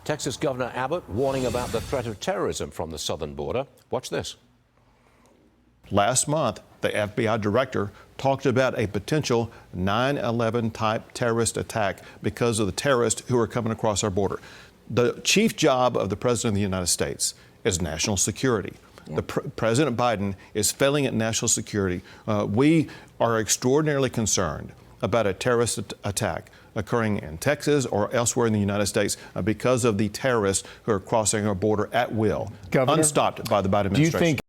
Texas Governor Abbott warning about the threat of terrorism from the southern border. Watch this. Last month, the FBI director talked about a potential 9/11 type terrorist attack because of the terrorists who are coming across our border. The chief job of the President of the United States is national security. President Biden is failing at national security. We are extraordinarily concerned about a terrorist attack occurring in Texas or elsewhere in the United States because of the terrorists who are crossing our border at will, Governor, unstopped by the Biden administration.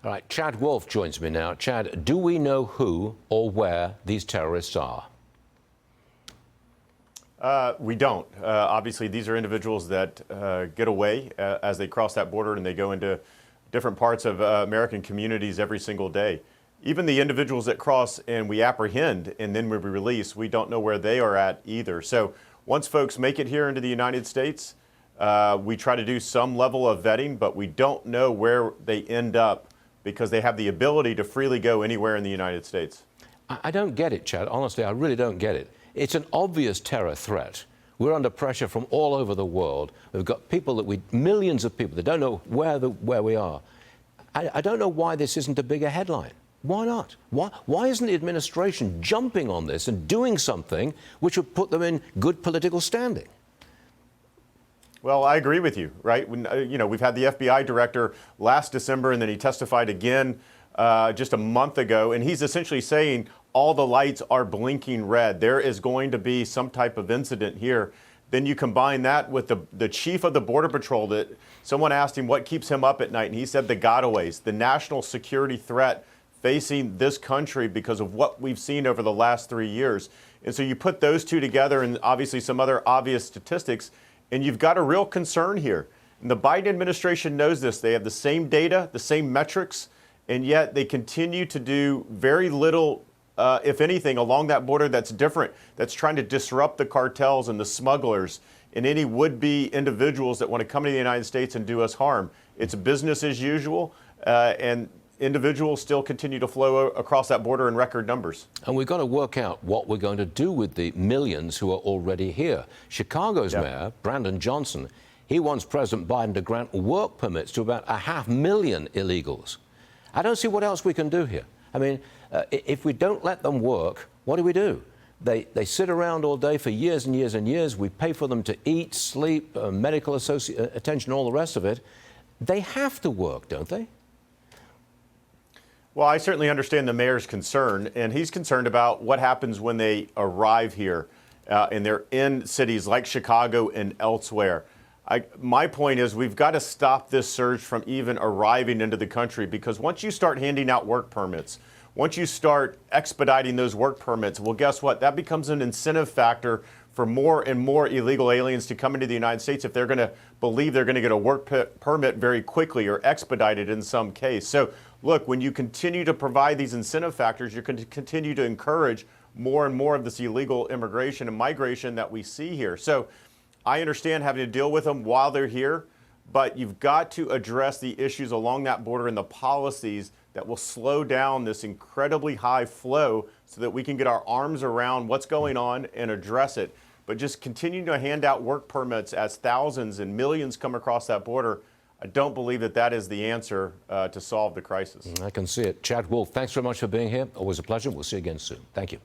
All right, Chad Wolf joins me now. Chad, do we know who or where these terrorists are? We don't. Obviously, these are individuals that get away as they cross that border and they go into different parts of American communities every single day. Even the individuals that cross and we apprehend and then we release, we don't know where they are at either. So once folks make it here into the United States, we try to do some level of vetting, but we don't know where they end up because they have the ability to freely go anywhere in the United States. I don't get it, Chad. Honestly, I really don't get it. It's an obvious terror threat. We're under pressure from all over the world. We've got people millions of people that don't know where we are. I don't know why this isn't a bigger headline. Why not? Why isn't the administration jumping on this and doing something which would put them in good political standing? Well, I agree with you, right? We've had the FBI director last December, and then he testified again just a month ago, and he's essentially saying all the lights are blinking red. There is going to be some type of incident here. Then you combine that with the chief of the Border Patrol that someone asked him what keeps him up at night, and he said the gotaways, the national security threat facing this country because of what we've seen over the last 3 years. And so you put those two together and obviously some other obvious statistics, and you've got a real concern here. And the Biden administration knows this. They have the same data, the same metrics, and yet they continue to do very little, if anything, along that border that's different, that's trying to disrupt the cartels and the smugglers and any would-be individuals that want to come to the United States and do us harm. It's business as usual, and individuals still continue to flow across that border in record numbers. And we've got to work out what we're going to do with the millions who are already here. Chicago's mayor, Brandon Johnson, he wants President Biden to grant work permits to about 500,000 illegals. I don't see what else we can do here. I mean, if we don't let them work, what do? They sit around all day for years and years and years. We pay for them to eat, sleep, medical attention, all the rest of it. They have to work, don't they? Well, I certainly understand the mayor's concern, and he's concerned about what happens when they arrive here and they're in cities like Chicago and elsewhere. My point is we've got to stop this surge from even arriving into the country, because once you start handing out work permits, once you start expediting those work permits, well, guess what? That becomes an incentive factor for more and more illegal aliens to come into the United States if they're going to believe they're going to get a work permit very quickly or expedited in some case. So, look, when you continue to provide these incentive factors, you're going to continue to encourage more and more of this illegal immigration and migration that we see here. So I understand having to deal with them while they're here, but you've got to address the issues along that border and the policies that will slow down this incredibly high flow so that we can get our arms around what's going on and address it. But just continuing to hand out work permits as thousands and millions come across that border, I don't believe that is the answer to solve the crisis. I can see it. Chad Wolf, thanks very much for being here. Always a pleasure. We'll see you again soon. Thank you.